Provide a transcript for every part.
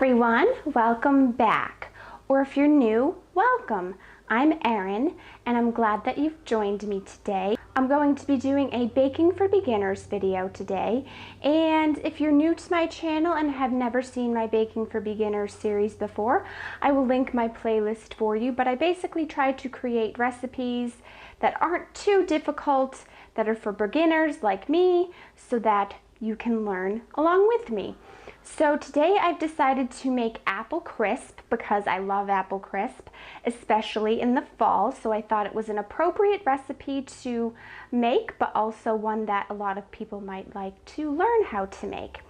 everyone, welcome back. Or if you're new, welcome. I'm Erin and I'm glad that you've joined me today. I'm going to be doing a baking for beginners video today, and if you're new to my channel and have never seen my baking for beginners series before, I will link my playlist for you, but I basically try to create recipes that aren't too difficult, that are for beginners like me, so that you can learn along with me. So today I've decided to make apple crisp because I love apple crisp, especially in the fall. So I thought it was an appropriate recipe to make, but also one that a lot of people might like to learn how to make.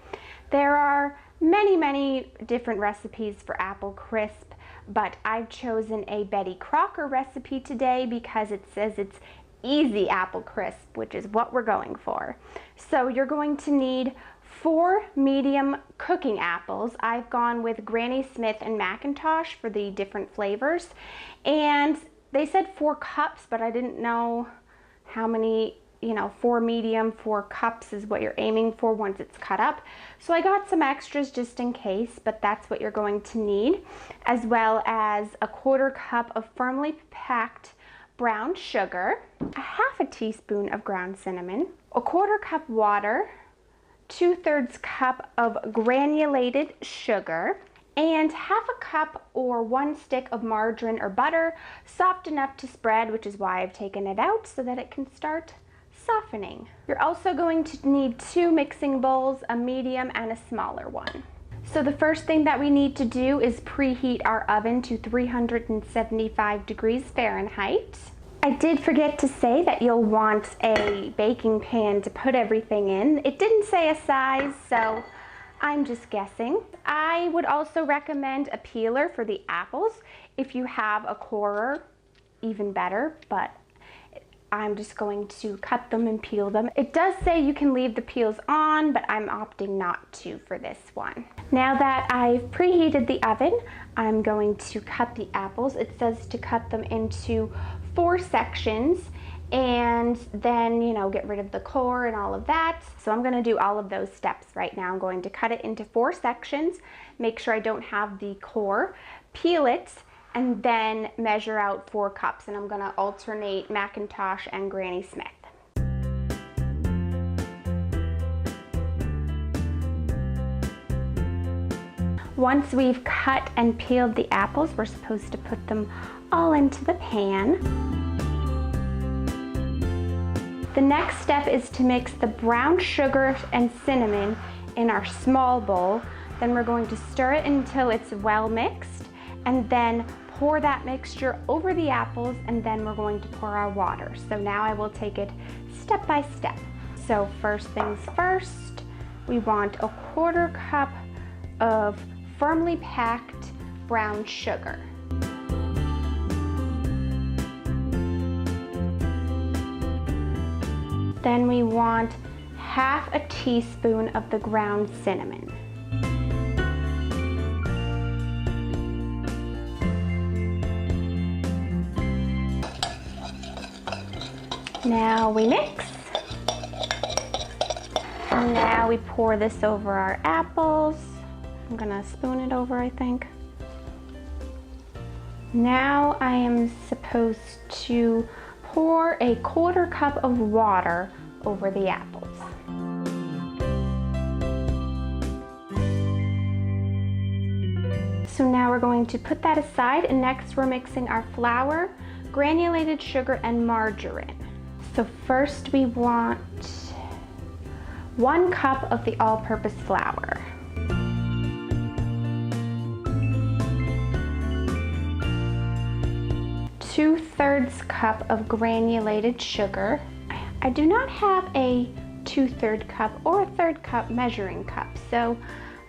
There are many different recipes for apple crisp, but I've chosen a Betty Crocker recipe today because it says it's easy apple crisp, which is what we're going for. So you're going to need 4 medium cooking apples. I've gone with Granny Smith and Macintosh for the different flavors, and they said 4 cups, but I didn't know how many, 4 medium, 4 cups is what you're aiming for once it's cut up. So I got some extras just in case, but that's what you're going to need, as well as a 1/4 cup of firmly packed brown sugar, a 1/2 teaspoon of ground cinnamon, a 1/4 cup water, 2/3 cup of granulated sugar, and 1/2 cup or 1 stick of margarine or butter, soft enough to spread, which is why I've taken it out so that it can start softening. You're also going to need 2 mixing bowls, a medium and a smaller one. So the first thing that we need to do is preheat our oven to 375 degrees Fahrenheit. I did forget to say that you'll want a baking pan to put everything in. It didn't say a size, so I'm just guessing. I would also recommend a peeler for the apples. If you have a corer, even better, but I'm just going to cut them and peel them. It does say you can leave the peels on, but I'm opting not to for this one. Now that I've preheated the oven, I'm going to cut the apples. It says to cut them into 4 sections and then, get rid of the core and all of that. So I'm gonna do all of those steps right now. I'm going to cut it into 4 sections, make sure I don't have the core, peel it, and then measure out 4 cups. And I'm gonna alternate Macintosh and Granny Smith. Once we've cut and peeled the apples, we're supposed to put them all into the pan. The next step is to mix the brown sugar and cinnamon in our small bowl. Then we're going to stir it until it's well mixed, and then pour that mixture over the apples, and then we're going to pour our water. So now I will take it step by step. So first things first, we want a 1/4 cup of firmly packed brown sugar. Then we want 1/2 teaspoon of the ground cinnamon. Now we mix. And now we pour this over our apples. I'm gonna spoon it over, I think. Now I am supposed to pour a 1/4 cup of water over the apples. So now we're going to put that aside, and next we're mixing our flour, granulated sugar, and margarine. So first we want 1 cup of the all-purpose flour. Two-thirds cup of granulated sugar. I do not have a 2/3 cup or a 1/3 cup measuring cup, so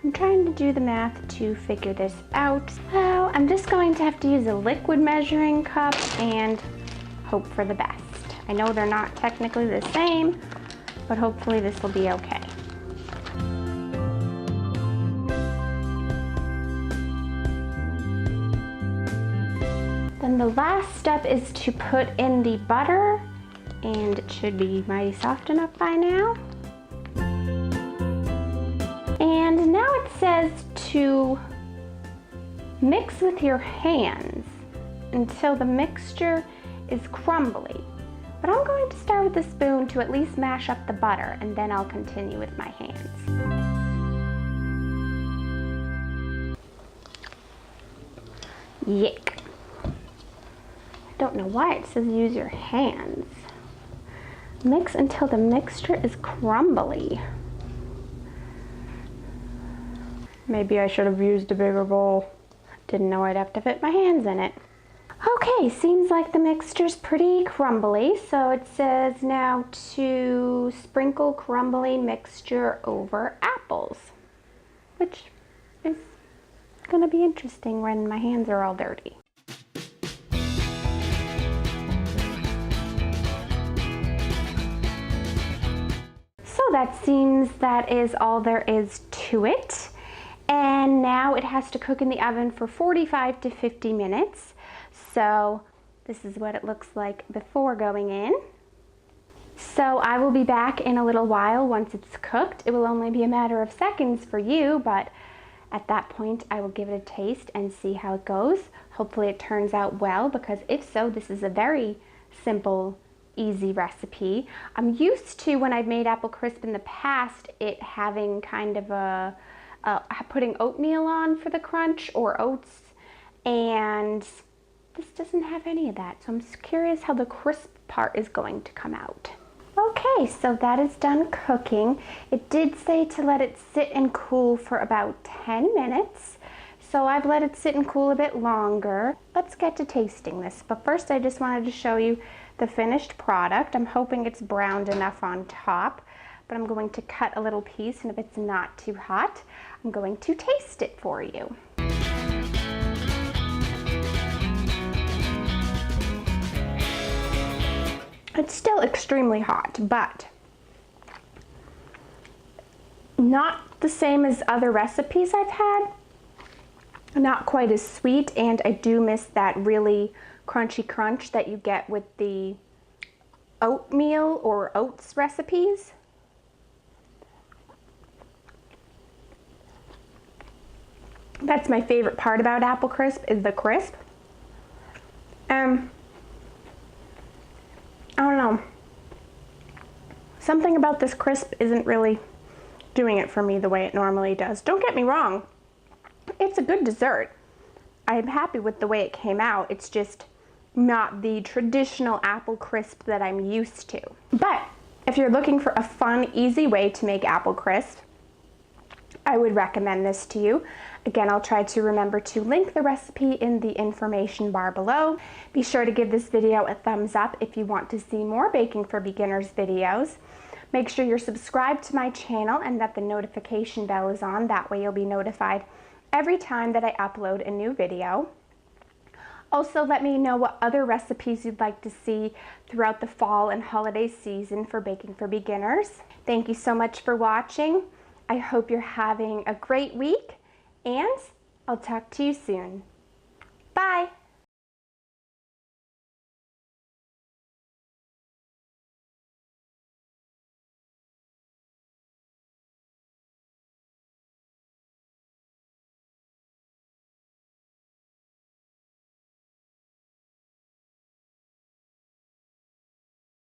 I'm trying to do the math to figure this out. So I'm just going to have to use a liquid measuring cup and hope for the best. I know they're not technically the same, but hopefully this will be okay. Then the last step is to put in the butter, and it should be mighty soft enough by now. And now it says to Mix with your hands until the mixture is crumbly. But I'm going to start with the spoon to at least mash up the butter, and then I'll continue with my hands. Yuck. I don't know why it says use your hands. Mix until the mixture is crumbly. Maybe I should have used a bigger bowl. Didn't know I'd have to fit my hands in it. Okay, seems like the mixture's pretty crumbly, so it says now to sprinkle crumbly mixture over apples, which is gonna be interesting when my hands are all dirty. So that seems that is all there is to it. And now it has to cook in the oven for 45 to 50 minutes. So this is what it looks like before going in. So I will be back in a little while once it's cooked. It will only be a matter of seconds for you, but at that point I will give it a taste and see how it goes. Hopefully it turns out well, because if so, this is a very simple, easy recipe. I'm used to, when I've made apple crisp in the past, it having kind of a putting oatmeal on for the crunch, or oats, and this doesn't have any of that, so I'm curious how the crisp part is going to come out. Okay, so that is done cooking. It did say to let it sit and cool for about 10 minutes, so I've let it sit and cool a bit longer. Let's get to tasting this, but first I just wanted to show you the finished product. I'm hoping it's browned enough on top, but I'm going to cut a little piece, and if it's not too hot, I'm going to taste it for you. It's still extremely hot, but not the same as other recipes I've had. Not quite as sweet, and I do miss that really crunchy crunch that you get with the oatmeal or oats recipes. That's my favorite part about apple crisp, is the crisp. I don't know. Something about this crisp isn't really doing it for me the way it normally does. Don't get me wrong. It's a good dessert. I'm happy with the way it came out. It's just not the traditional apple crisp that I'm used to. But if you're looking for a fun, easy way to make apple crisp, I would recommend this to you. Again, I'll try to remember to link the recipe in the information bar below. Be sure to give this video a thumbs up if you want to see more Baking for Beginners videos. Make sure you're subscribed to my channel and that the notification bell is on. That way you'll be notified every time that I upload a new video. Also, let me know what other recipes you'd like to see throughout the fall and holiday season for Baking for Beginners. Thank you so much for watching. I hope you're having a great week, and I'll talk to you soon. Bye!